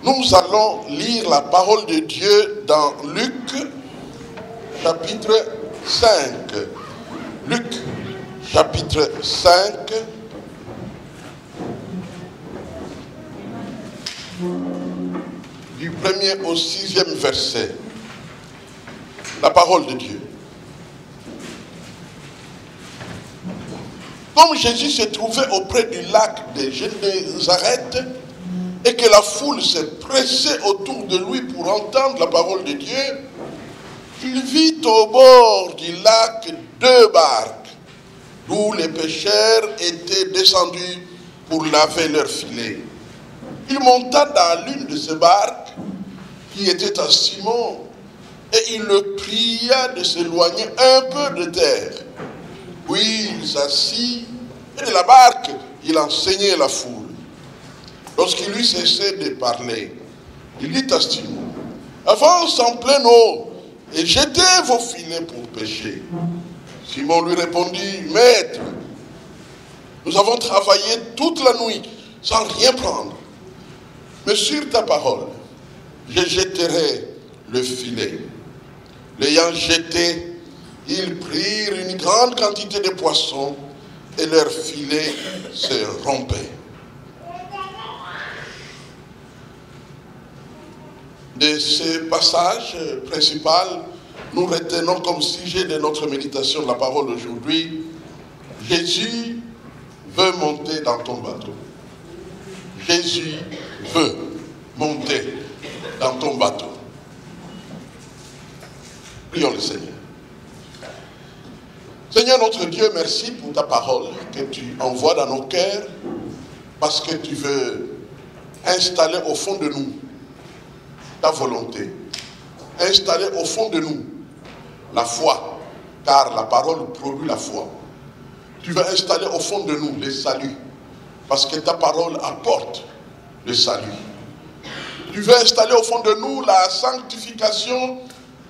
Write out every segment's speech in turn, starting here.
Nous allons lire la parole de Dieu dans Luc, chapitre 5. Luc, chapitre 5. Du 1er au 6e verset. La parole de Dieu. Comme Jésus se trouvait auprès du lac de Génézareth et que la foule s'est pressée autour de lui pour entendre la parole de Dieu, il vit au bord du lac 2 barques d'où les pêcheurs étaient descendus pour laver leurs filets. Il monta dans l'une de ces barques qui était à Simon et il le pria de s'éloigner un peu de terre. Puis il s'assit et de la barque, il enseignait la foule. Lorsqu'il lui cessait de parler, il dit à Simon, « Avance en pleine eau et jetez vos filets pour pêcher. » Simon lui répondit, « Maître, nous avons travaillé toute la nuit sans rien prendre. Mais sur ta parole, je jetterai le filet. » L'ayant jeté, ils prirent une grande quantité de poissons et leur filet se rompait. De ce passage principal, nous retenons comme sujet de notre méditation de la parole aujourd'hui, Jésus veut monter dans ton bateau. Jésus veut monter dans ton bateau. Prions le Seigneur. Seigneur notre Dieu, merci pour ta parole que tu envoies dans nos cœurs parce que tu veux installer au fond de nous ta volonté. Installer au fond de nous la foi, car la parole produit la foi. Tu veux installer au fond de nous le salut parce que ta parole apporte le salut. Tu veux installer au fond de nous la sanctification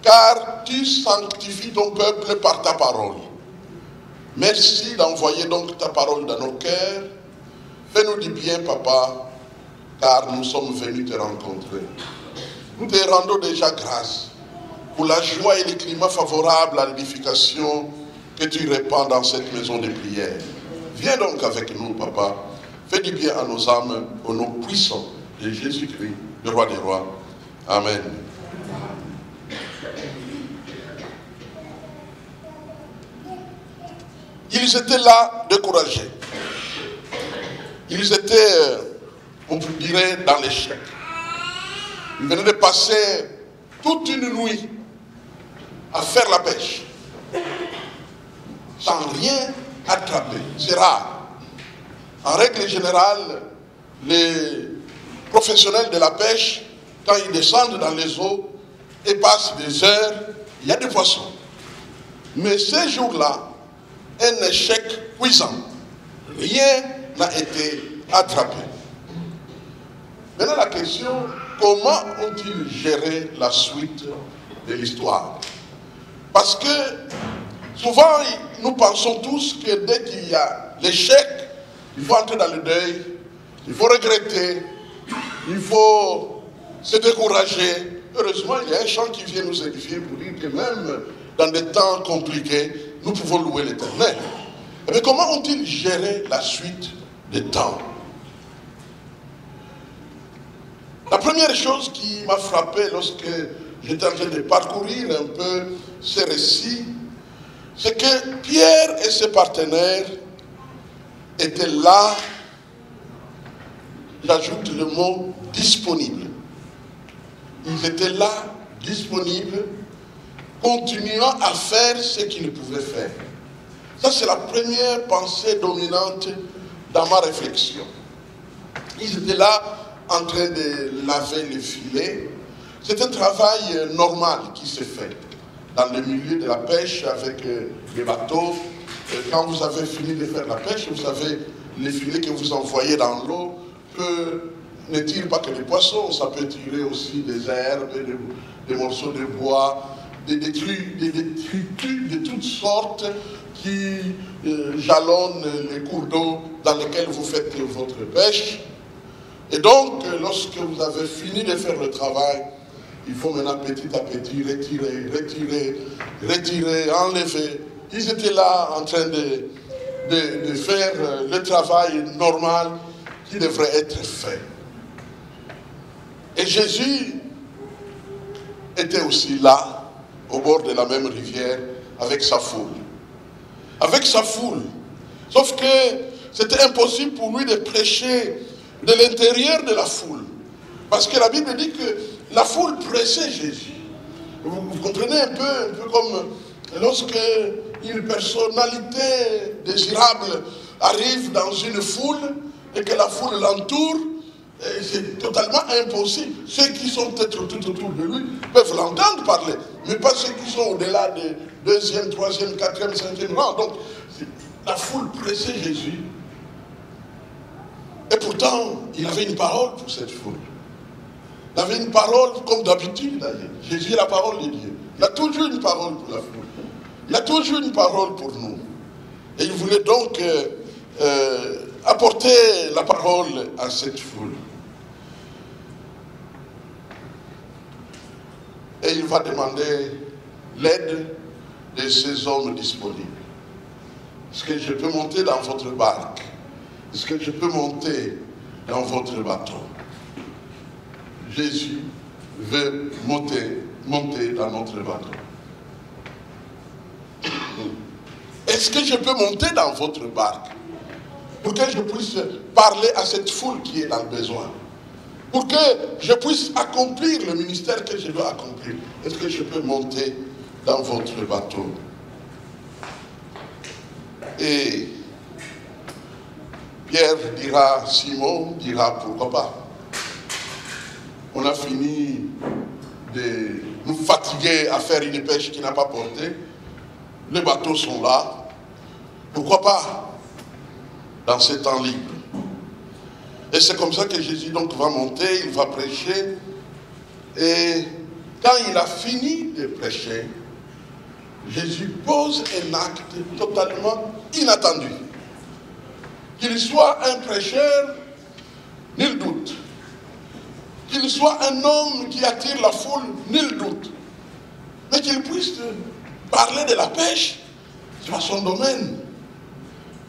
car tu sanctifies ton peuple par ta parole. Merci d'envoyer donc ta parole dans nos cœurs. Fais-nous du bien, Papa, car nous sommes venus te rencontrer. Nous te rendons déjà grâce pour la joie et le climat favorable à l'édification que tu répands dans cette maison de prière. Viens donc avec nous, Papa. Fais du bien à nos âmes, au nom puissant de Jésus-Christ, le roi des rois. Amen. Ils étaient là découragés. Ils étaient, on dirait, dans l'échec. Ils venaient de passer toute une nuit à faire la pêche, sans rien attraper. C'est rare. En règle générale, les professionnels de la pêche, quand ils descendent dans les eaux et passent des heures, il y a des poissons. Mais ces jours-là, un échec cuisant. Rien n'a été attrapé. Maintenant la question, comment ont-ils géré la suite de l'histoire? Parce que souvent, nous pensons tous que dès qu'il y a l'échec, il faut entrer dans le deuil, il faut regretter, il faut se décourager. Heureusement, il y a un chant qui vient nous édifier pour dire que même dans des temps compliqués, nous pouvons louer l'Éternel. Mais comment ont-ils géré la suite des temps? La première chose qui m'a frappé lorsque j'étais en train de parcourir un peu ces récits, c'est que Pierre et ses partenaires étaient là, j'ajoute le mot disponible. Ils étaient là, disponibles, continuant à faire ce qu'ils pouvaient faire. Ça, c'est la première pensée dominante dans ma réflexion. Ils étaient là en train de laver les filets. C'est un travail normal qui se fait dans le milieu de la pêche avec les bateaux. Quand vous avez fini de faire la pêche, vous savez, les filets que vous envoyez dans l'eau ne tirent pas que des poissons, ça peut tirer aussi des herbes, des morceaux de bois, des détritus de toutes sortes qui jalonnent les cours d'eau dans lesquels vous faites votre pêche. Et donc, lorsque vous avez fini de faire le travail, il faut maintenant petit à petit retirer, enlever. Ils étaient là en train de faire le travail normal qui devrait être fait. Et Jésus était aussi là, au bord de la même rivière, avec sa foule. Avec sa foule. Sauf que c'était impossible pour lui de prêcher de l'intérieur de la foule. Parce que la Bible dit que la foule pressait Jésus. Vous comprenez un peu comme lorsque une personnalité désirable arrive dans une foule et que la foule l'entoure, c'est totalement impossible. Ceux qui sont peut-être tout autour de lui peuvent l'entendre parler, mais pas ceux qui sont au-delà de deuxième, troisième, quatrième, cinquième rang. Donc, la foule pressait Jésus. Et pourtant, il avait une parole pour cette foule. Il avait une parole comme d'habitude d'ailleurs. Jésus est la parole de Dieu. Il a toujours une parole pour la foule. Il a toujours une parole pour nous. Et il voulait donc apporter la parole à cette foule. Et il va demander l'aide de ces hommes disponibles. Est-ce que je peux monter dans votre barque? Est-ce que je peux monter dans votre bateau? Jésus veut monter dans notre bateau. Est-ce que je peux monter dans votre barque pour que je puisse parler à cette foule qui est dans le besoin? Pour que je puisse accomplir le ministère que je dois accomplir. Est-ce que je peux monter dans votre bateau? Et Pierre dira, Simon dira, pourquoi pas? On a fini de nous fatiguer à faire une pêche qui n'a pas porté. Les bateaux sont là. Pourquoi pas? Dans ces temps libres. Et c'est comme ça que Jésus donc va monter, il va prêcher. Et quand il a fini de prêcher, Jésus pose un acte totalement inattendu. Qu'il soit un prêcheur, nul doute. Qu'il soit un homme qui attire la foule, nul doute. Mais qu'il puisse parler de la pêche, c'est pas son domaine.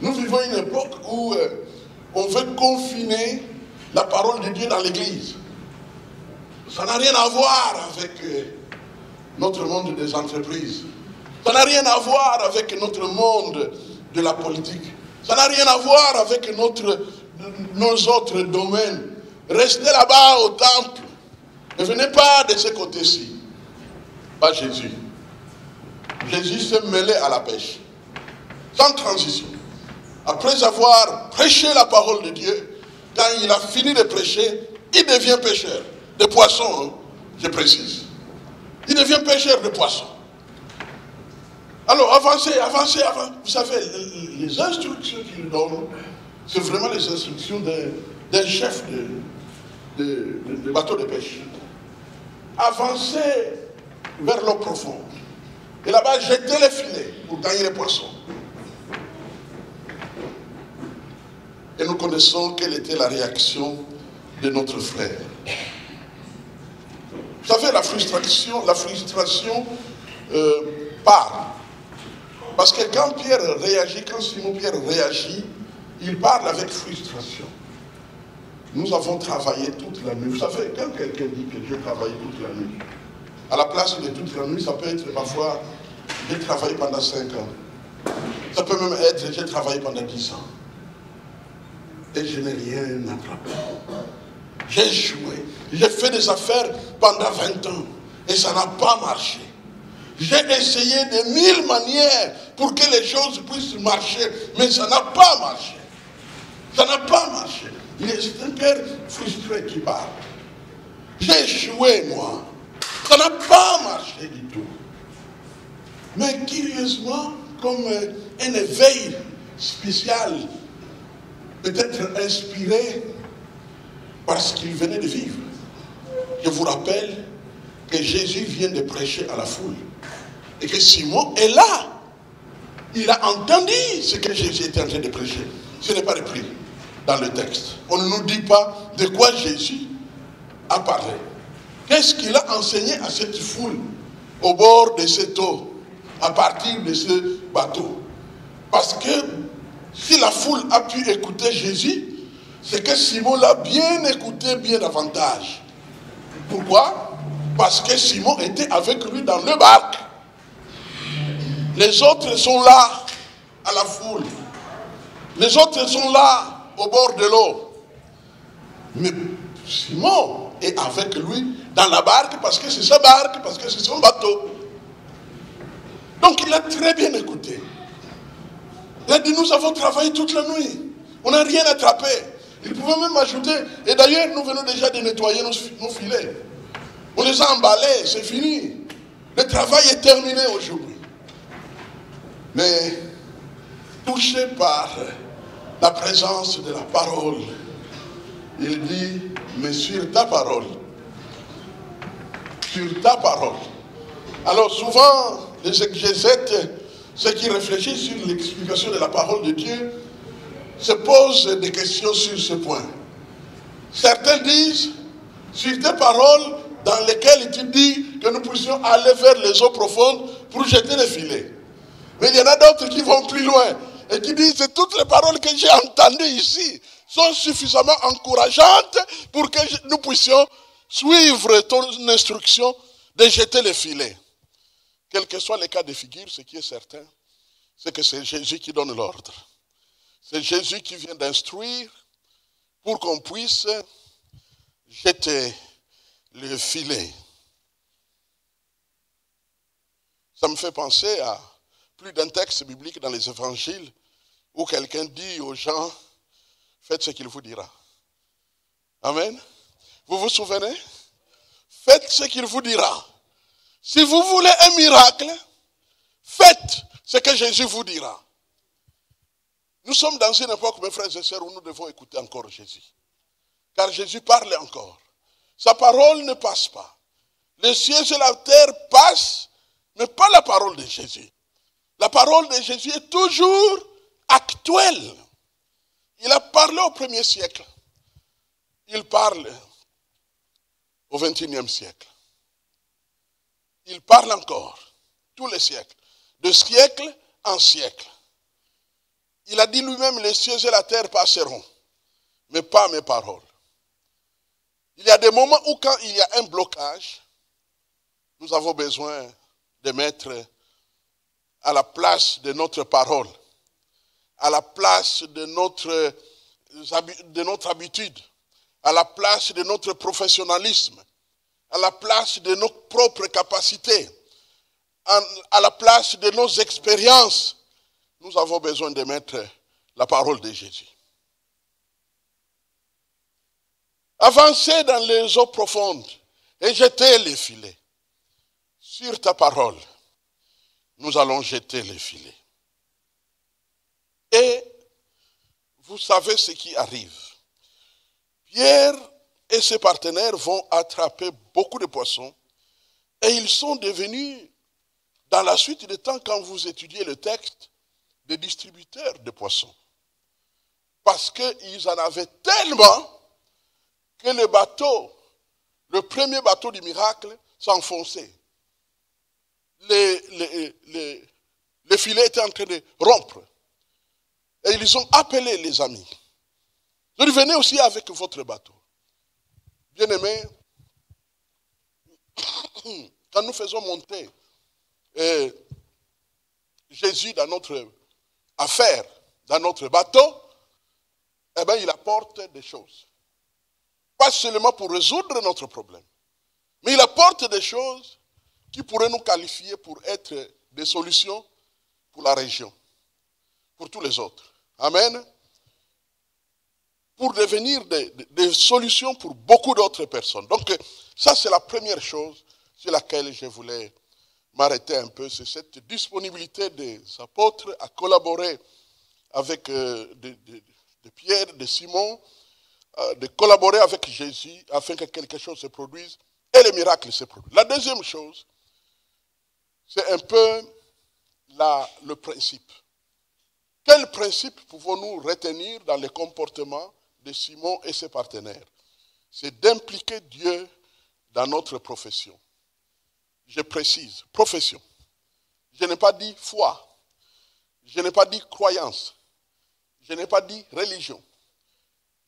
Nous vivons une époque où on veut confiner la parole de Dieu dans l'église. Ça n'a rien à voir avec notre monde des entreprises. Ça n'a rien à voir avec notre monde de la politique. Ça n'a rien à voir avec nos autres domaines. Restez là-bas au temple. Ne venez pas de ce côté-ci. Pas Jésus. Jésus s'est mêlé à la pêche. Sans transition. Après avoir prêché la parole de Dieu, quand il a fini de prêcher, il devient pêcheur de poissons, hein, je précise. Il devient pêcheur de poissons. Alors, avancez. Vous savez, les instructions qu'il donne, c'est vraiment les instructions d'un chef de bateau de pêche. Avancez vers l'eau profonde. Et là-bas, jetez les filets pour gagner les poissons. Et nous connaissons quelle était la réaction de notre frère. Vous savez, la frustration part. Parce que quand Pierre réagit, quand Simon Pierre réagit, il parle avec frustration. Nous avons travaillé toute la nuit. Vous savez, quand quelqu'un dit que j'ai travaillé toute la nuit, à la place de toute la nuit, ça peut être parfois, j'ai travaillé pendant 5 ans. Ça peut même être, j'ai travaillé pendant 10 ans. Et je n'ai rien attrapé. J'ai échoué. J'ai fait des affaires pendant 20 ans. Et ça n'a pas marché. J'ai essayé de 1000 manières pour que les choses puissent marcher. Mais ça n'a pas marché. Ça n'a pas marché. C'est un père frustré qui parle. J'ai échoué, moi. Ça n'a pas marché du tout. Mais curieusement, comme un éveil spécial, peut-être inspiré par ce qu'il venait de vivre. Je vous rappelle que Jésus vient de prêcher à la foule. Et que Simon est là. Il a entendu ce que Jésus était en train de prêcher. Ce n'est pas repris. dans le texte. On ne nous dit pas de quoi Jésus a parlé. Qu'est-ce qu'il a enseigné à cette foule au bord de cette eau, à partir de ce bateau? Parce que si la foule a pu écouter Jésus, c'est que Simon l'a bien écouté bien davantage. Pourquoi? Parce que Simon était avec lui dans le barque. Les autres sont là à la foule. Les autres sont là au bord de l'eau. Mais Simon est avec lui dans la barque parce que c'est sa barque, parce que c'est son bateau. Donc il a très bien écouté. Il a dit, nous avons travaillé toute la nuit. On n'a rien attrapé. Il pouvait même ajouter, et d'ailleurs nous venons déjà de nettoyer nos filets. On les a emballés, c'est fini. Le travail est terminé aujourd'hui. Mais touché par la présence de la parole, il dit, mais sur ta parole. Sur ta parole. Alors souvent, les exégètes, ceux qui réfléchissent sur l'explication de la parole de Dieu, se posent des questions sur ce point. Certains disent, sur tes paroles dans lesquelles tu dis que nous puissions aller vers les eaux profondes pour jeter les filets. Mais il y en a d'autres qui vont plus loin et qui disent que toutes les paroles que j'ai entendues ici sont suffisamment encourageantes pour que nous puissions suivre ton instruction de jeter les filets. Quel que soit le cas de figure, ce qui est certain, c'est que c'est Jésus qui donne l'ordre. C'est Jésus qui vient d'instruire pour qu'on puisse jeter le filet. Ça me fait penser à plus d'un texte biblique dans les évangiles où quelqu'un dit aux gens, faites ce qu'il vous dira. Amen. Vous vous souvenez? Faites ce qu'il vous dira. Si vous voulez un miracle, faites ce que Jésus vous dira. Nous sommes dans une époque, mes frères et sœurs, où nous devons écouter encore Jésus. Car Jésus parle encore. Sa parole ne passe pas. Les cieux et la terre passent, mais pas la parole de Jésus. La parole de Jésus est toujours actuelle. Il a parlé au 1er siècle. Il parle au 21e siècle. Il parle encore, tous les siècles, de siècle en siècle. Il a dit lui-même, les cieux et la terre passeront, mais pas mes paroles. Il y a des moments où quand il y a un blocage, nous avons besoin de mettre à la place de notre parole, à la place de notre habitude, à la place de notre professionnalisme, à la place de nos propres capacités, à la place de nos expériences. Nous avons besoin de mettre la parole de Jésus. Avancez dans les eaux profondes et jetez les filets. Sur ta parole, nous allons jeter les filets. Et vous savez ce qui arrive. Pierre et ses partenaires vont attraper beaucoup de poissons et ils sont devenus, dans la suite des temps, quand vous étudiez le texte, des distributeurs de poissons. Parce qu'ils en avaient tellement que le bateau, le premier bateau du miracle, s'enfonçait. Les filets étaient en train de rompre. Et ils ont appelé les amis. Ils dit, venez aussi avec votre bateau. Bien-aimés, quand nous faisons monter Jésus dans notre affaire, dans notre bateau, eh bien, il apporte des choses. Pas seulement pour résoudre notre problème, mais il apporte des choses qui pourraient nous qualifier pour être des solutions pour la région, pour tous les autres. Amen. Pour devenir des solutions pour beaucoup d'autres personnes. Donc, ça, c'est la première chose sur laquelle je voulais m'arrêter un peu. C'est cette disponibilité des apôtres à collaborer avec de Pierre, de Simon, de collaborer avec Jésus afin que quelque chose se produise et le miracle se produise. La deuxième chose, c'est un peu le principe. Quel principe pouvons-nous retenir dans les comportements de Simon et ses partenaires? C'est d'impliquer Dieu dans notre profession. Je précise, profession. Je n'ai pas dit foi. Je n'ai pas dit croyance. Je n'ai pas dit religion.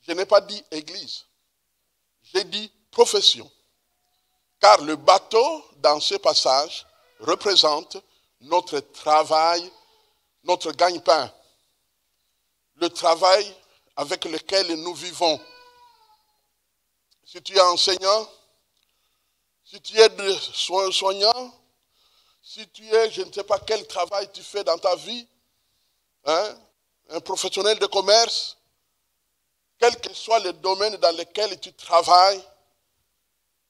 Je n'ai pas dit église. J'ai dit profession. Car le bateau, dans ce passage, représente notre travail, notre gagne-pain. Le travail avec lequel nous vivons. Si tu es enseignant, si tu es soignant, si tu es, je ne sais pas quel travail tu fais dans ta vie, hein, un professionnel de commerce, quel que soit le domaine dans lequel tu travailles,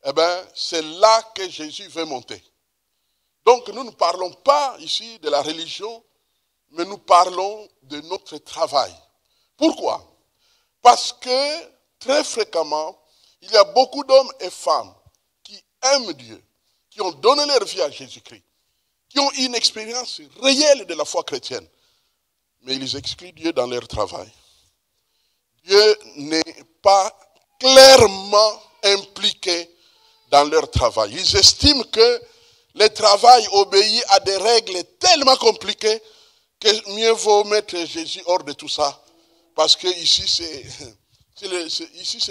eh bien, c'est là que Jésus veut monter. Donc, nous ne parlons pas ici de la religion, mais nous parlons de notre travail. Pourquoi? Parce que, très fréquemment, il y a beaucoup d'hommes et femmes qui aiment Dieu, qui ont donné leur vie à Jésus-Christ, qui ont une expérience réelle de la foi chrétienne, mais ils excluent Dieu dans leur travail. Dieu n'est pas clairement impliqué dans leur travail. Ils estiment que le travail obéit à des règles tellement compliquées que mieux vaut mettre Jésus hors de tout ça. Parce que ici c'est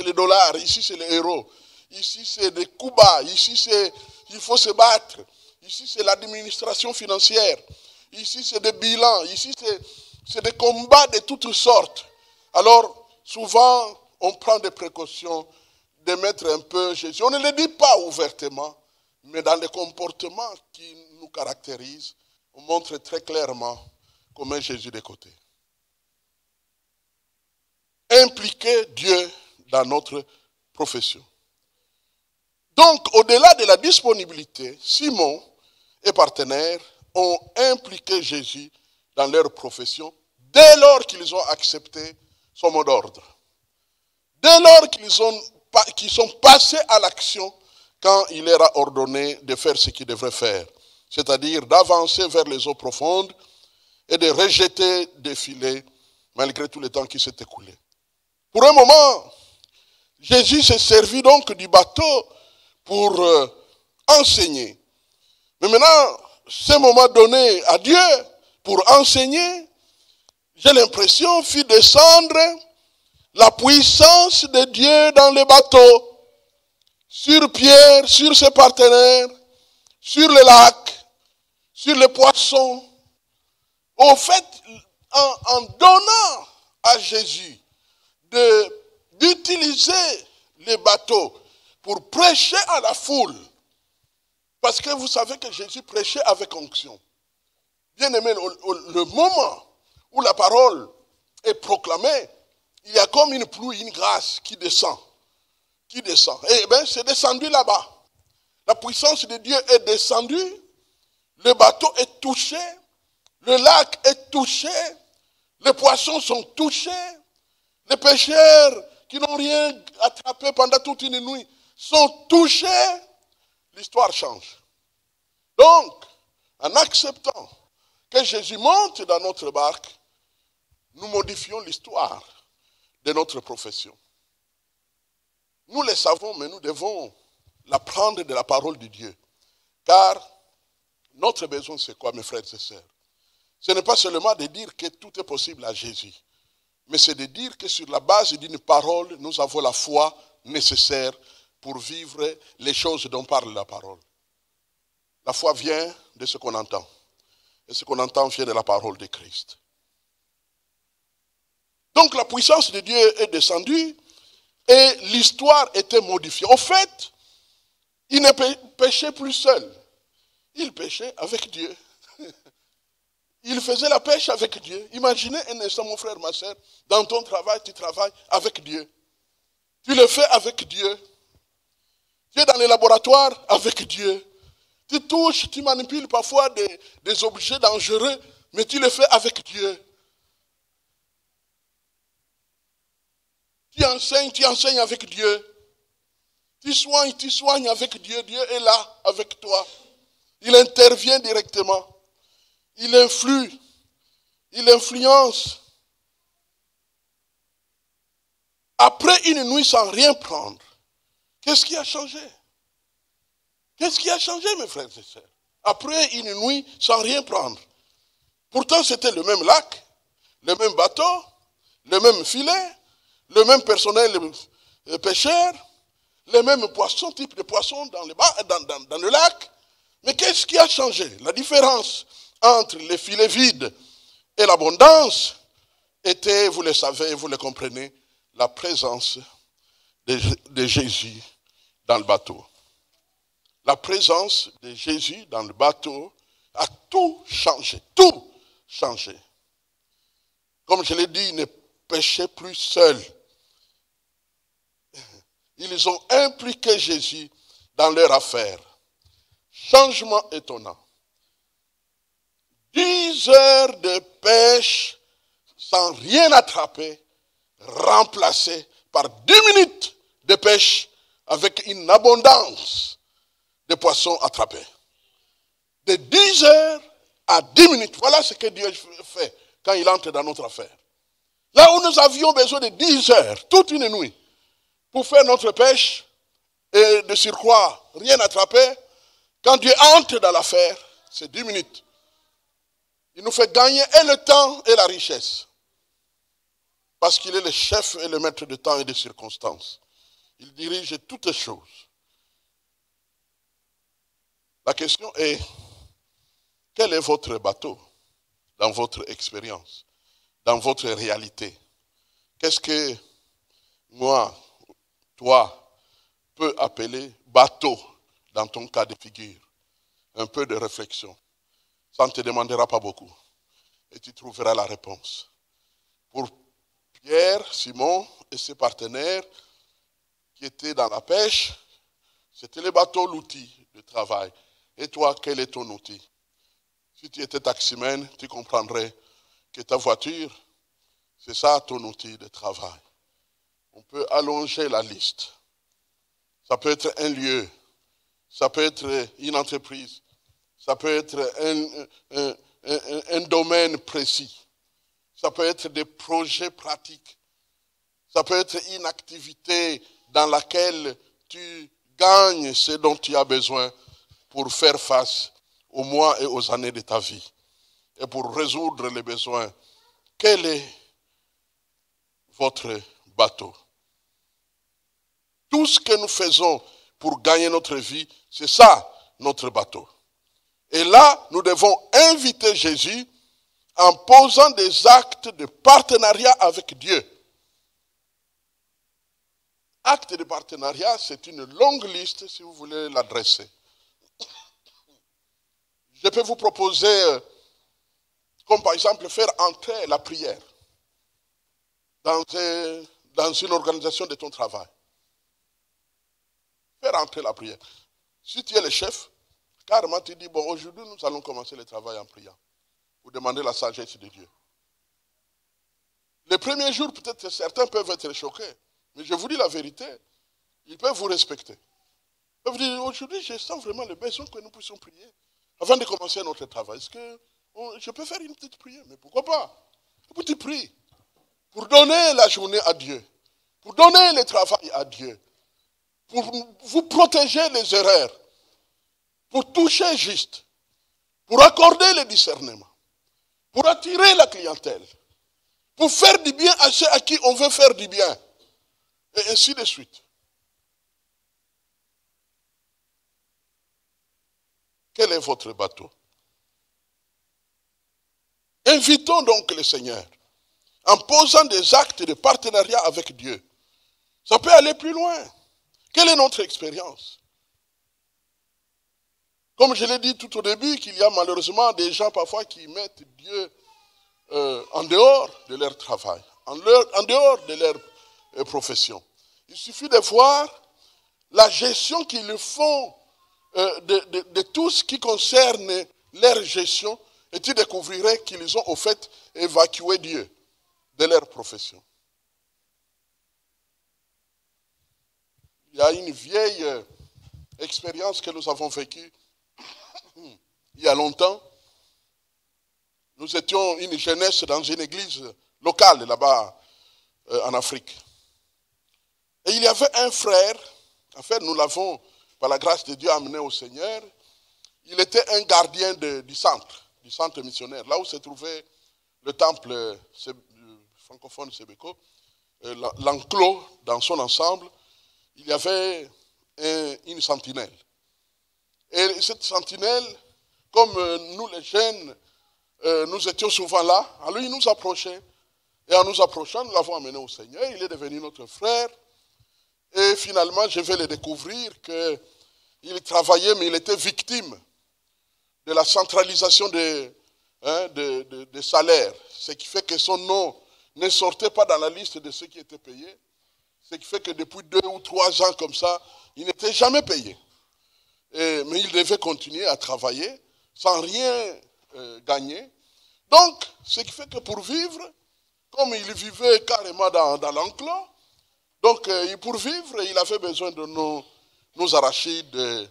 le dollar, ici c'est le euro, ici c'est des coups bas, ici il faut se battre, ici c'est l'administration financière, ici c'est des bilans, ici c'est des combats de toutes sortes. Alors souvent on prend des précautions de mettre un peu Jésus. On ne le dit pas ouvertement, mais dans les comportements qui nous caractérisent, on montre très clairement qu'on met Jésus de côté. Impliquer Dieu dans notre profession. Donc, au-delà de la disponibilité, Simon et partenaires ont impliqué Jésus dans leur profession dès lors qu'ils ont accepté son mot d'ordre. Dès lors qu'ils sont passés à l'action quand il leur a ordonné de faire ce qu'ils devraient faire, c'est-à-dire d'avancer vers les eaux profondes et de rejeter des filets malgré tout le temps qui s'est écoulé. Pour un moment, Jésus s'est servi donc du bateau pour enseigner. Mais maintenant, ce moment donné à Dieu pour enseigner, j'ai l'impression, fit descendre la puissance de Dieu dans le bateau, sur Pierre, sur ses partenaires, sur le lac, sur les poissons. Au fait, en donnant à Jésus d'utiliser les bateaux pour prêcher à la foule. Parce que vous savez que Jésus prêchait avec onction. Bien aimé, le moment où la parole est proclamée, il y a comme une pluie, une grâce qui descend. Qui descend. Et bien, c'est descendu là-bas. La puissance de Dieu est descendue. Le bateau est touché. Le lac est touché. Les poissons sont touchés. Les pêcheurs qui n'ont rien attrapé pendant toute une nuit sont touchés. L'histoire change. Donc, en acceptant que Jésus monte dans notre barque, nous modifions l'histoire de notre profession. Nous le savons, mais nous devons l'apprendre de la parole de Dieu. Car notre besoin, c'est quoi, mes frères et sœurs? Ce n'est pas seulement de dire que tout est possible à Jésus, mais c'est de dire que sur la base d'une parole, nous avons la foi nécessaire pour vivre les choses dont parle la parole. La foi vient de ce qu'on entend. Et ce qu'on entend vient de la parole de Christ. Donc la puissance de Dieu est descendue et l'histoire était modifiée. Au fait, il ne péchait plus seul. Il péchait avec Dieu. Il faisait la pêche avec Dieu. Imaginez un instant, mon frère, ma soeur, dans ton travail, tu travailles avec Dieu. Tu le fais avec Dieu. Tu es dans les laboratoires avec Dieu. Tu touches, tu manipules parfois des objets dangereux, mais tu le fais avec Dieu. Tu enseignes avec Dieu. Tu soignes avec Dieu. Dieu est là avec toi. Il intervient directement. Il influe. il influence. Après une nuit sans rien prendre, qu'est-ce qui a changé? Qu'est-ce qui a changé, mes frères et sœurs? Après une nuit sans rien prendre. Pourtant, c'était le même lac, le même bateau, le même filet, le même personnel pêcheur, les mêmes poissons, type de poissons dans le lac. Mais qu'est-ce qui a changé? La différence entre les filets vides et l'abondance était, vous le savez, vous le comprenez, la présence de Jésus dans le bateau. La présence de Jésus dans le bateau a tout changé, tout changé. Comme je l'ai dit, ils ne pêchaient plus seuls. Ils ont impliqué Jésus dans leur affaire. Changement étonnant. 10 heures de pêche sans rien attraper, remplacées par 10 minutes de pêche avec une abondance de poissons attrapés. De 10 heures à 10 minutes. Voilà ce que Dieu fait quand il entre dans notre affaire. Là où nous avions besoin de 10 heures, toute une nuit, pour faire notre pêche, et de surcroît, rien attraper, quand Dieu entre dans l'affaire, c'est 10 minutes. Il nous fait gagner et le temps et la richesse. Parce qu'il est le chef et le maître de temps et de circonstances. Il dirige toutes les choses. La question est, quel est votre bateau dans votre expérience, dans votre réalité? Qu'est-ce que moi, toi, peux appeler bateau dans ton cas de figure? Un peu de réflexion. Ça ne te demandera pas beaucoup. Et tu trouveras la réponse. Pour Pierre, Simon et ses partenaires qui étaient dans la pêche, c'était le bateau, l'outil de travail. Et toi, quel est ton outil? Si tu étais taximène, tu comprendrais que ta voiture, c'est ça ton outil de travail. On peut allonger la liste. Ça peut être un lieu, ça peut être une entreprise, ça peut être un domaine précis, ça peut être des projets pratiques, ça peut être une activité dans laquelle tu gagnes ce dont tu as besoin pour faire face aux mois et aux années de ta vie et pour résoudre les besoins. Quel est votre bateau? Tout ce que nous faisons pour gagner notre vie, c'est ça notre bateau. Et là, nous devons inviter Jésus en posant des actes de partenariat avec Dieu. Acte de partenariat, c'est une longue liste si vous voulez l'adresser. Je peux vous proposer, comme par exemple, faire entrer la prière dans une organisation de ton travail. Faire entrer la prière. Si tu es le chef, carrément tu dis, bon, aujourd'hui nous allons commencer le travail en priant. Pour demander la sagesse de Dieu. Les premiers jours, peut-être certains peuvent être choqués. Mais je vous dis la vérité, ils peuvent vous respecter. Ils peuvent dire, aujourd'hui je sens vraiment le besoin que nous puissions prier. Avant de commencer notre travail, est-ce que je peux faire une petite prière? Mais pourquoi pas? Et puis tu pries. Pour donner la journée à Dieu. Pour donner le travail à Dieu. Pour vous protéger les erreurs. Pour toucher juste. Pour accorder le discernement. Pour attirer la clientèle. Pour faire du bien à ceux à qui on veut faire du bien. Et ainsi de suite. Quel est votre bateau? Invitons donc le Seigneur en posant des actes de partenariat avec Dieu. Ça peut aller plus loin. Quelle est notre expérience? Comme je l'ai dit tout au début, qu'il y a malheureusement des gens parfois qui mettent Dieu en dehors de leur travail, en dehors de leur profession. Il suffit de voir la gestion qu'ils font de tout ce qui concerne leur gestion, et tu découvrirais qu'ils ont au fait évacué Dieu de leur profession. Il y a une vieille expérience que nous avons vécue il y a longtemps, nous étions une jeunesse dans une église locale là-bas en Afrique. Et il y avait un frère, en fait nous l'avons par la grâce de Dieu amené au Seigneur. Il était un gardien du centre missionnaire, là où se trouvait le temple francophone Sebeko, l'enclos dans son ensemble. Il y avait une sentinelle. Et cette sentinelle, comme nous les jeunes, nous étions souvent là, alors il nous approchait. Et en nous approchant, nous l'avons amené au Seigneur. Il est devenu notre frère. Et finalement, je vais le découvrir qu'il travaillait, mais il était victime de la centralisation des salaires. Ce qui fait que son nom ne sortait pas dans la liste de ceux qui étaient payés. Ce qui fait que depuis 2 ou 3 ans comme ça, il n'était jamais payé. Mais il devait continuer à travailler sans rien gagner. Donc, ce qui fait que pour vivre, comme il vivait carrément dans l'enclos, donc pour vivre, il avait besoin de nos arachides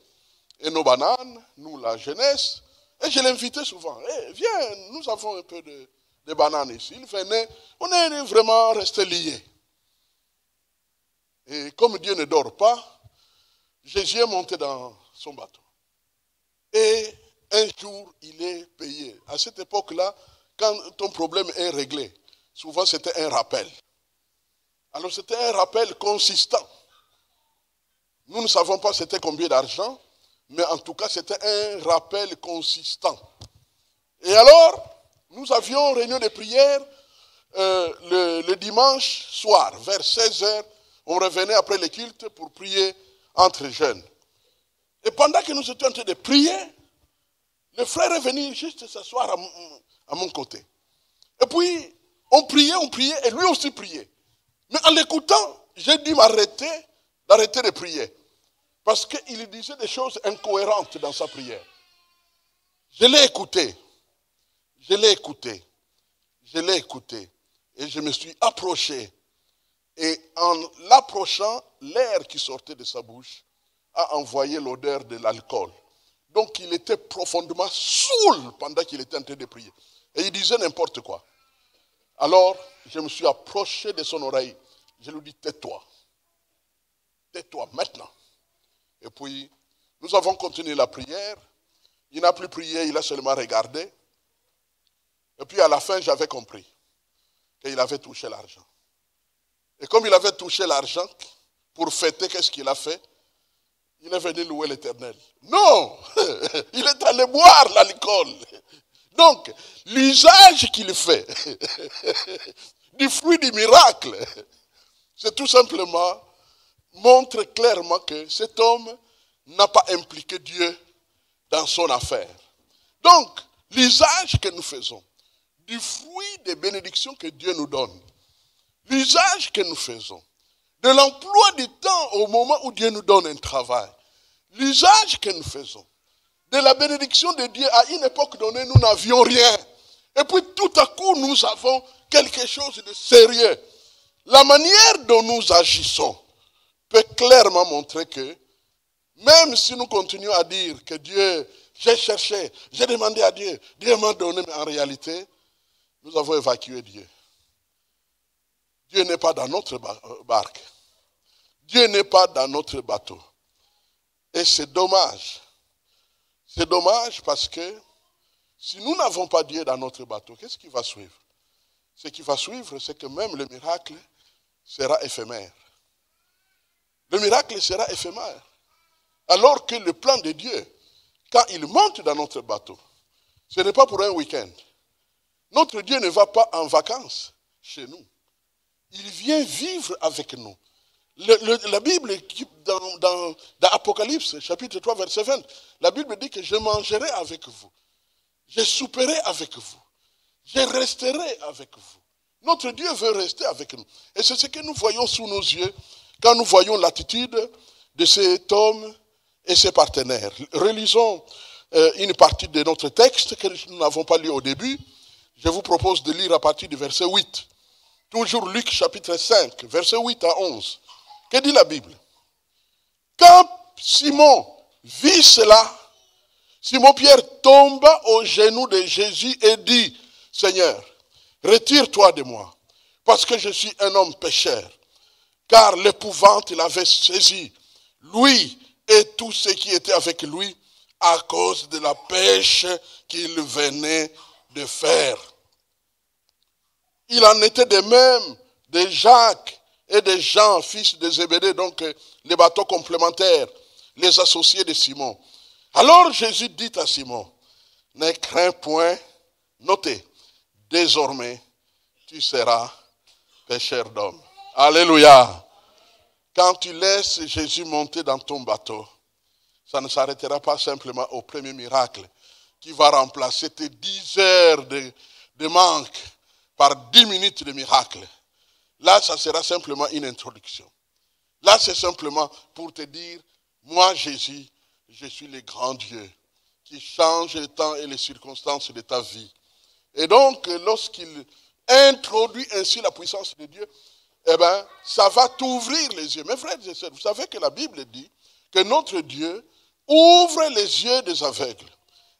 et nos bananes, nous la jeunesse. Et je l'invitais souvent. Viens, nous avons un peu de bananes ici. Il venait, on est vraiment restés liés. Et comme Dieu ne dort pas, Jésus est monté dans son bateau. Et un jour, il est payé. À cette époque-là, quand ton problème est réglé, souvent c'était un rappel. Alors c'était un rappel consistant. Nous ne savons pas c'était combien d'argent, mais en tout cas c'était un rappel consistant. Et alors, nous avions réunion de prière le dimanche soir, vers 16h, on revenait après le culte pour prier entre jeunes. Et pendant que nous étions en train de prier, le frère est venu juste s'asseoir à mon côté. Et puis, on priait, et lui aussi priait. Mais en l'écoutant, j'ai dû d'arrêter de prier. Parce qu'il disait des choses incohérentes dans sa prière. Je l'ai écouté. Et je me suis approché. Et en l'approchant, l'air qui sortait de sa bouche a envoyé l'odeur de l'alcool. Donc il était profondément saoul pendant qu'il était en train de prier. Et il disait n'importe quoi. Alors, je me suis approché de son oreille. Je lui dis, tais-toi. Tais-toi maintenant. Et puis, nous avons continué la prière. Il n'a plus prié, il a seulement regardé. Et puis à la fin, j'avais compris qu'il avait touché l'argent. Et comme il avait touché l'argent, pour fêter, qu'est-ce qu'il a fait? Il est venu louer l'Éternel. Non! Il est allé boire l'alcool. Donc, l'usage qu'il fait du fruit du miracle, c'est tout simplement montre clairement que cet homme n'a pas impliqué Dieu dans son affaire. Donc, l'usage que nous faisons du fruit des bénédictions que Dieu nous donne, l'usage que nous faisons de l'emploi du temps au moment où Dieu nous donne un travail, l'usage que nous faisons de la bénédiction de Dieu à une époque donnée, nous n'avions rien. Et puis tout à coup, nous avons quelque chose de sérieux. La manière dont nous agissons peut clairement montrer que même si nous continuons à dire que Dieu, j'ai cherché, j'ai demandé à Dieu, Dieu m'a donné, mais en réalité, nous avons évacué Dieu. Dieu n'est pas dans notre barque. Dieu n'est pas dans notre bateau. Et c'est dommage. C'est dommage parce que si nous n'avons pas Dieu dans notre bateau, qu'est-ce qui va suivre? Ce qui va suivre, c'est que même le miracle sera éphémère. Le miracle sera éphémère. Alors que le plan de Dieu, quand il monte dans notre bateau, ce n'est pas pour un week-end. Notre Dieu ne va pas en vacances chez nous. Il vient vivre avec nous. La Bible, dans Apocalypse, chapitre 3, verset 20, la Bible dit que je mangerai avec vous. Je souperai avec vous. Je resterai avec vous. Notre Dieu veut rester avec nous. Et c'est ce que nous voyons sous nos yeux quand nous voyons l'attitude de cet homme et ses partenaires. Relisons une partie de notre texte que nous n'avons pas lu au début. Je vous propose de lire à partir du verset 8. Toujours Luc chapitre 5, verset 8 à 11. Que dit la Bible? Quand Simon vit cela, Simon-Pierre tomba aux genoux de Jésus et dit, Seigneur, retire-toi de moi, parce que je suis un homme pécheur. Car l'épouvante l'avait saisi, lui et tous ceux qui étaient avec lui, à cause de la pêche qu'il venait de faire. Il en était de même de Jacques et de Jean, fils de Zébédée, donc les bateaux complémentaires, les associés de Simon. Alors Jésus dit à Simon, ne crains point, notez, désormais tu seras pêcheur d'hommes. Alléluia. Quand tu laisses Jésus monter dans ton bateau, ça ne s'arrêtera pas simplement au premier miracle qui va remplacer tes 10 heures de manque par 10 minutes de miracle. Là, ça sera simplement une introduction. Là, c'est simplement pour te dire, moi, Jésus, je suis le grand Dieu qui change le temps et les circonstances de ta vie. Et donc, lorsqu'il introduit ainsi la puissance de Dieu, eh bien, ça va t'ouvrir les yeux. Mes frères et sœurs, vous savez que la Bible dit que notre Dieu ouvre les yeux des aveugles.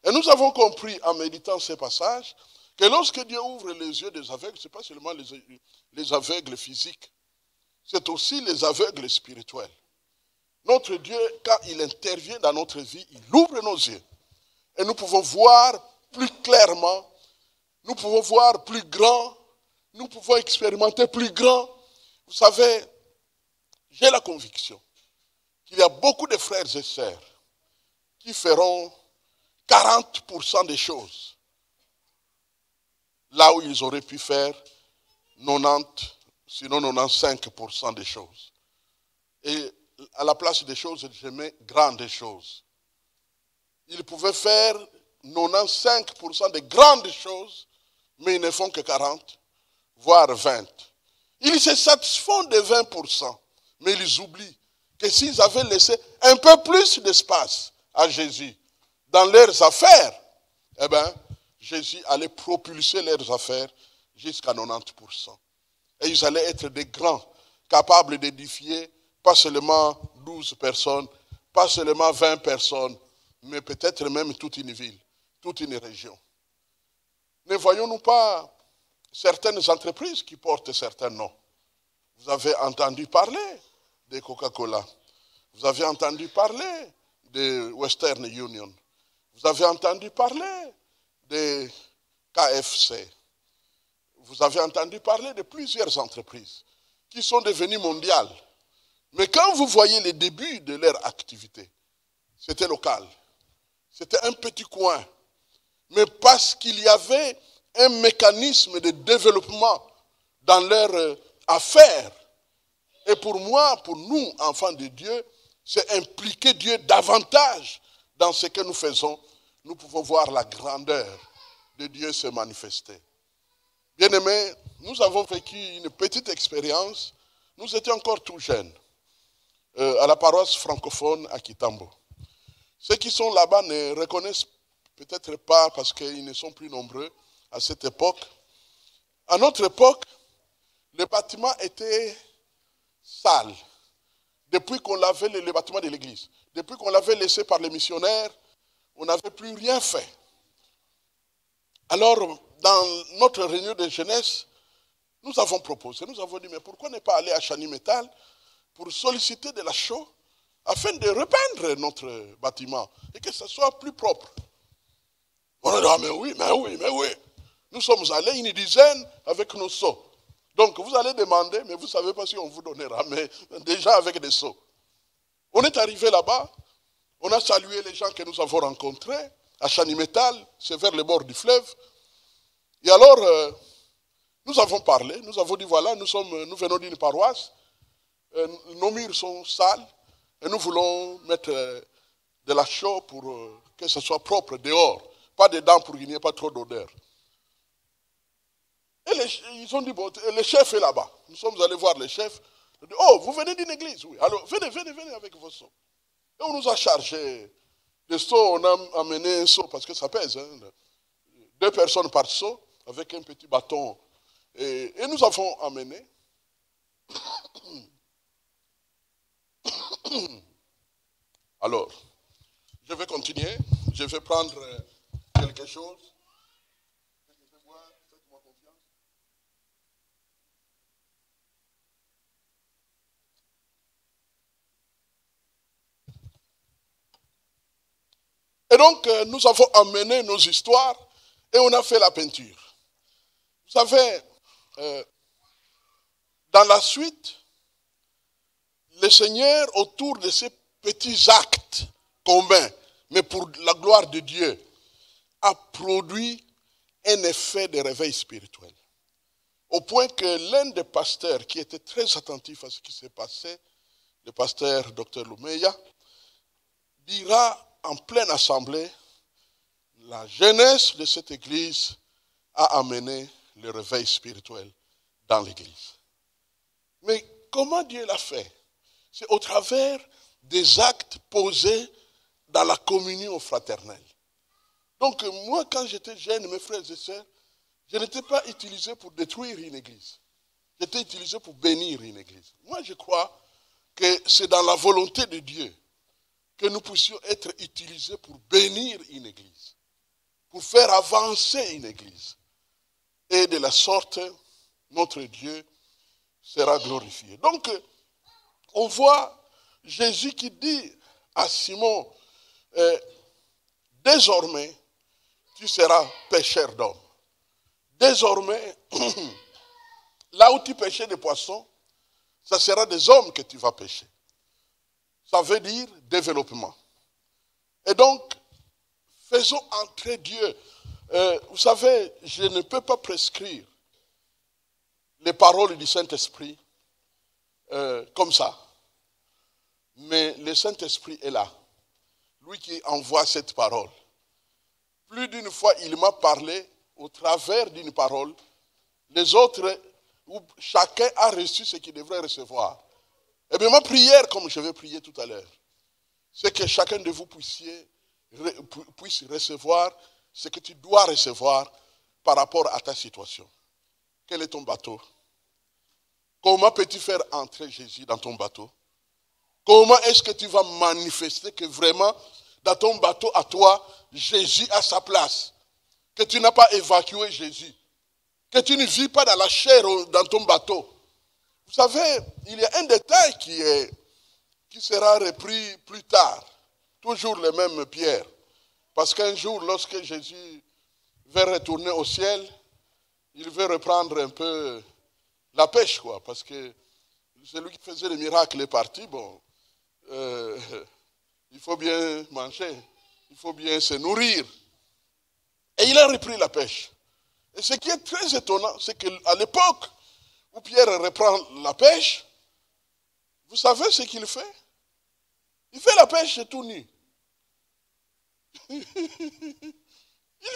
Et nous avons compris en méditant ces passages que lorsque Dieu ouvre les yeux des aveugles, ce n'est pas seulement les aveugles physiques, c'est aussi les aveugles spirituels. Notre Dieu, quand il intervient dans notre vie, il ouvre nos yeux. Et nous pouvons voir plus clairement, nous pouvons voir plus grand, nous pouvons expérimenter plus grand. Vous savez, j'ai la conviction qu'il y a beaucoup de frères et sœurs qui feront 40% des choses là où ils auraient pu faire 90, sinon 95% des choses. Et à la place des choses, je mets grandes choses. Ils pouvaient faire 95% de grandes choses, mais ils ne font que 40, voire 20. Ils se satisfont de 20%, mais ils oublient que s'ils avaient laissé un peu plus d'espace à Jésus dans leurs affaires, eh bien, Jésus allait propulser leurs affaires jusqu'à 90%. Et ils allaient être des grands, capables d'édifier pas seulement 12 personnes, pas seulement 20 personnes, mais peut-être même toute une ville, toute une région. Ne voyons-nous pas certaines entreprises qui portent certains noms? Vous avez entendu parler de Coca-Cola. Vous avez entendu parler de Western Union. Vous avez entendu parler de KFC. Vous avez entendu parler de plusieurs entreprises qui sont devenues mondiales. Mais quand vous voyez les débuts de leur activité, c'était local. C'était un petit coin. Mais parce qu'il y avait un mécanisme de développement dans leur affaires. Et pour moi, pour nous, enfants de Dieu, c'est impliquer Dieu davantage dans ce que nous faisons. Nous pouvons voir la grandeur de Dieu se manifester. Bien-aimés, nous avons vécu une petite expérience. Nous étions encore tout jeunes, à la paroisse francophone à Kitambo. Ceux qui sont là-bas ne reconnaissent peut-être pas parce qu'ils ne sont plus nombreux à cette époque. À notre époque, le bâtiment était sale. Depuis qu'on l'avait, le bâtiment de l'église, depuis qu'on l'avait laissé par les missionnaires, on n'avait plus rien fait. Alors, dans notre réunion de jeunesse, nous avons proposé, nous avons dit, mais pourquoi ne pas aller à Chani Metal pour solliciter de la chaux afin de repeindre notre bâtiment et que ce soit plus propre. On a dit, ah, mais oui. Nous sommes allés une dizaine avec nos seaux. Donc vous allez demander, mais vous ne savez pas si on vous donnera, mais déjà avec des seaux. On est arrivé là-bas, on a salué les gens que nous avons rencontrés à Chanimetal, c'est vers le bord du fleuve. Et alors, nous avons parlé, nous avons dit, voilà, nous venons d'une paroisse, nos murs sont sales, et nous voulons mettre de la chaux pour que ce soit propre dehors, pas dedans pour qu'il n'y ait pas trop d'odeur. Et ils ont dit, bon, le chef est là-bas. Nous sommes allés voir le chef. Il a dit, oh, vous venez d'une église? Oui. Alors, venez avec vos seaux. Et on nous a chargé des seaux. On a amené un seau parce que ça pèse. Hein, 2 personnes par seau avec un petit bâton. Et nous avons amené. Alors, je vais continuer. Je vais prendre quelque chose. Et donc, nous avons amené nos histoires et on a fait la peinture. Vous savez, dans la suite, le Seigneur, autour de ces petits actes communs, mais pour la gloire de Dieu, a produit un effet de réveil spirituel. Au point que l'un des pasteurs qui était très attentif à ce qui s'est passé, le pasteur Dr Lumeya, dira en pleine assemblée, la jeunesse de cette église a amené le réveil spirituel dans l'église. Mais comment Dieu l'a fait? C'est au travers des actes posés dans la communion fraternelle. Donc moi, quand j'étais jeune, mes frères et sœurs, je n'étais pas utilisé pour détruire une église. J'étais utilisé pour bénir une église. Moi, je crois que c'est dans la volonté de Dieu que nous puissions être utilisés pour bénir une église, pour faire avancer une église. Et de la sorte, notre Dieu sera glorifié. Donc, on voit Jésus qui dit à Simon, désormais, tu seras pêcheur d'hommes. Désormais, là où tu pêchais des poissons, ça sera des hommes que tu vas pêcher. Ça veut dire développement. Et donc, faisons entrer Dieu. Vous savez, je ne peux pas prescrire les paroles du Saint-Esprit comme ça. Mais le Saint-Esprit est là. Lui qui envoie cette parole. Plus d'une fois, il m'a parlé au travers d'une parole. Les autres, chacun a reçu ce qu'il devrait recevoir. Et bien ma prière, comme je vais prier tout à l'heure, c'est que chacun de vous puisse recevoir ce que tu dois recevoir par rapport à ta situation. Quel est ton bateau? Comment peux-tu faire entrer Jésus dans ton bateau? Comment est-ce que tu vas manifester que vraiment, dans ton bateau à toi, Jésus a sa place? Que tu n'as pas évacué Jésus. Que tu ne vis pas dans la chair dans ton bateau. Vous savez, il y a un détail qui sera repris plus tard. Toujours les mêmes pierres. Parce qu'un jour, lorsque Jésus va retourner au ciel, il veut reprendre un peu la pêche, quoi. Parce que celui qui faisait les miracles est parti, bon, il faut bien manger, il faut bien se nourrir. Et il a repris la pêche. Et ce qui est très étonnant, c'est qu'à l'époque où Pierre reprend la pêche, vous savez ce qu'il fait? Il fait la pêche tout nu. Il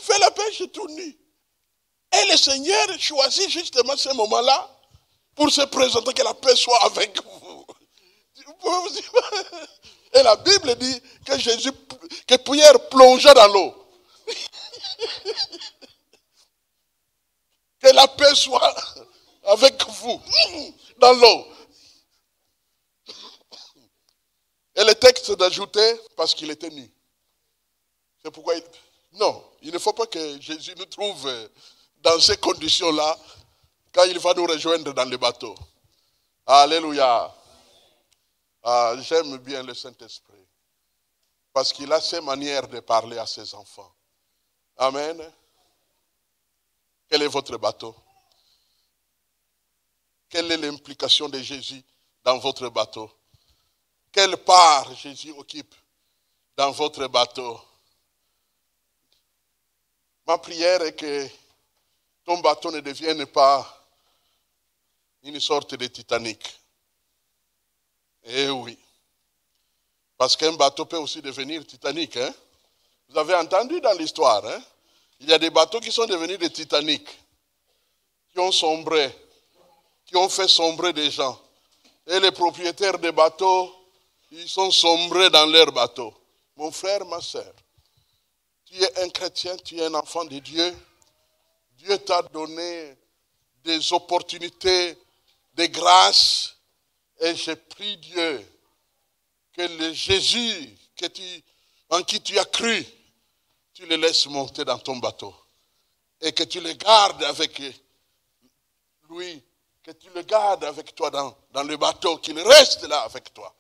fait la pêche tout nu. Et le Seigneur choisit justement ce moment-là pour se présenter, que la paix soit avec vous. Et la Bible dit que Pierre plongea dans l'eau. Que la paix soit avec vous dans l'eau. Et le texte d'ajouter, parce qu'il était nu. C'est pourquoi non, il ne faut pas que Jésus nous trouve dans ces conditions-là quand il va nous rejoindre dans le bateau. Alléluia. Ah, j'aime bien le Saint-Esprit. Parce qu'il a ses manières de parler à ses enfants. Amen. Quel est votre bateau? Quelle est l'implication de Jésus dans votre bateau? Quelle part Jésus occupe dans votre bateau? Ma prière est que ton bateau ne devienne pas une sorte de Titanic. Eh oui. Parce qu'un bateau peut aussi devenir Titanic. Hein? Vous avez entendu dans l'histoire, hein? Il y a des bateaux qui sont devenus des Titanic, qui ont sombré, qui ont fait sombrer des gens. Et les propriétaires des bateaux, ils sont sombrés dans leurs bateaux. Mon frère, ma soeur, tu es un chrétien, tu es un enfant de Dieu. Dieu t'a donné des opportunités, des grâces. Et je prie Dieu que le Jésus en qui tu as cru, tu le laisses monter dans ton bateau. Et que tu le gardes avec lui, que tu le gardes avec toi dans le bateau, qu'il reste là avec toi.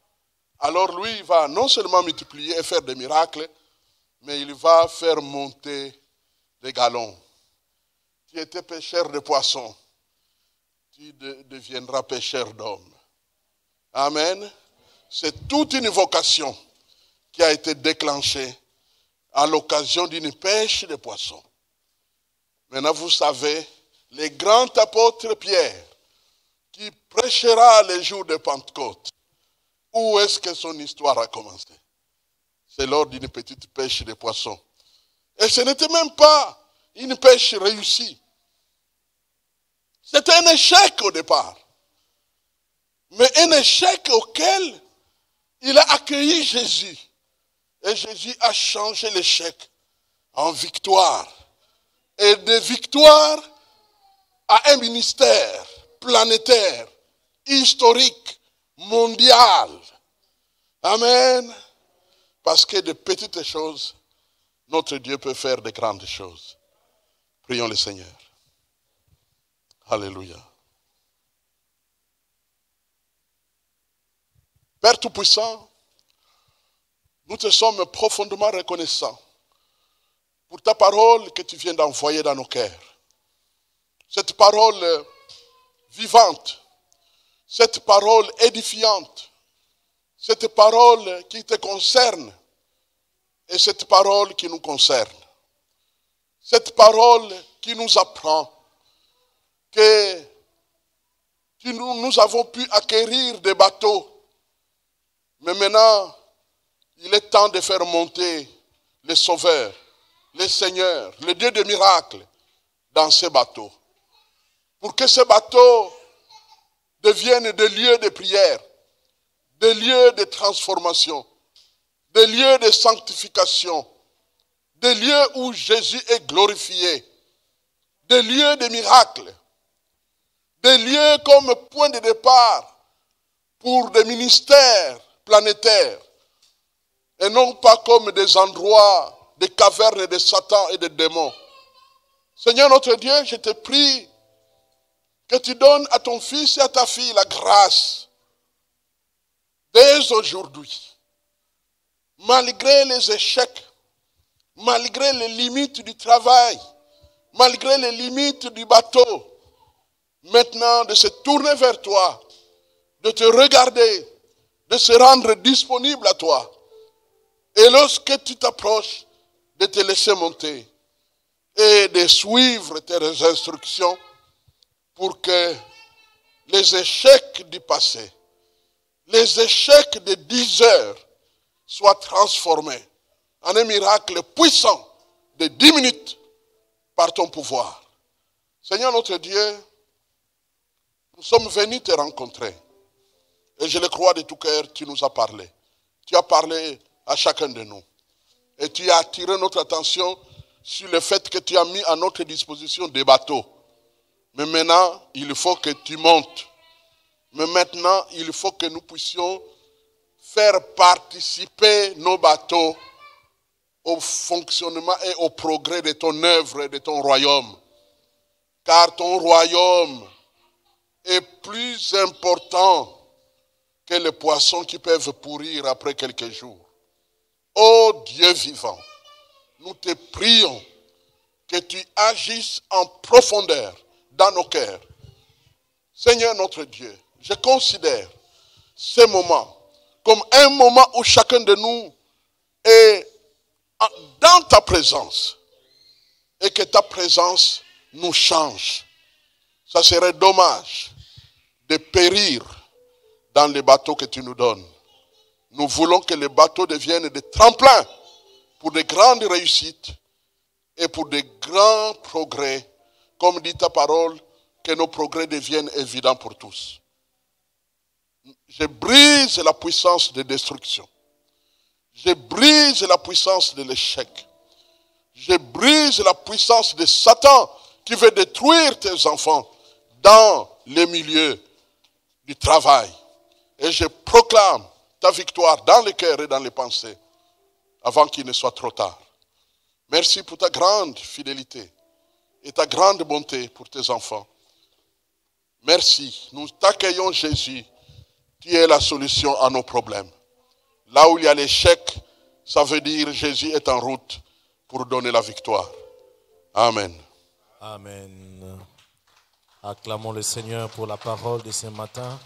Alors lui, il va non seulement multiplier et faire des miracles, mais il va faire monter les galons. Tu étais pêcheur de poissons, tu deviendras pêcheur d'hommes. Amen. C'est toute une vocation qui a été déclenchée à l'occasion d'une pêche de poissons. Maintenant, vous savez, le grand apôtre Pierre, qui prêchera les jours de Pentecôte, où est-ce que son histoire a commencé? C'est lors d'une petite pêche de poissons. Et ce n'était même pas une pêche réussie. C'était un échec au départ. Mais un échec auquel il a accueilli Jésus. Et Jésus a changé l'échec en victoire. Et de victoire à un ministère planétaire, historique, mondial. Amen. Parce que de petites choses, notre Dieu peut faire de grandes choses. Prions le Seigneur. Alléluia. Père Tout-Puissant, nous te sommes profondément reconnaissants pour ta parole que tu viens d'envoyer dans nos cœurs. Cette parole vivante, cette parole édifiante, cette parole qui te concerne et cette parole qui nous concerne. Cette parole qui nous apprend que nous avons pu acquérir des bateaux, mais maintenant, il est temps de faire monter les sauveurs, les seigneurs, les dieux des miracles dans ces bateaux. Pour que ces bateaux deviennent des lieux de prière, des lieux de transformation, des lieux de sanctification, des lieux où Jésus est glorifié, des lieux de miracles, des lieux comme point de départ pour des ministères planétaires, et non pas comme des endroits, des cavernes de Satan et de démons. Seigneur notre Dieu, je te prie que tu donnes à ton fils et à ta fille la grâce dès aujourd'hui, malgré les échecs, malgré les limites du travail, malgré les limites du bateau, maintenant de se tourner vers toi, de te regarder, de se rendre disponible à toi. Et lorsque tu t'approches, de te laisser monter et de suivre tes instructions pour que les échecs du passé, les échecs de 10 heures soient transformés en un miracle puissant de 10 minutes par ton pouvoir. Seigneur notre Dieu, nous sommes venus te rencontrer. Et je le crois de tout cœur, tu nous as parlé. Tu as parlé à chacun de nous. Et tu as attiré notre attention sur le fait que tu as mis à notre disposition des bateaux. Mais maintenant, il faut que tu montes. Mais maintenant, il faut que nous puissions faire participer nos bateaux au fonctionnement et au progrès de ton œuvre et de ton royaume. Car ton royaume est plus important que les poissons qui peuvent pourrir après quelques jours. Ô Dieu vivant, nous te prions que tu agisses en profondeur dans nos cœurs. Seigneur notre Dieu, je considère ce moment comme un moment où chacun de nous est dans ta présence et que ta présence nous change. Ça serait dommage de périr dans les bateaux que tu nous donnes. Nous voulons que les bateaux deviennent des tremplins pour de grandes réussites et pour de grands progrès. Comme dit ta parole, que nos progrès deviennent évidents pour tous. Je brise la puissance de destruction. Je brise la puissance de l'échec. Je brise la puissance de Satan qui veut détruire tes enfants dans les milieux du travail. Et je proclame ta victoire dans les cœurs et dans les pensées avant qu'il ne soit trop tard. Merci pour ta grande fidélité et ta grande bonté pour tes enfants. Merci. Nous t'accueillons, Jésus. Tu es la solution à nos problèmes. Là où il y a l'échec, Ça veut dire Jésus est en route pour donner la victoire. Amen. Amen. Acclamons le Seigneur pour la parole de ce matin.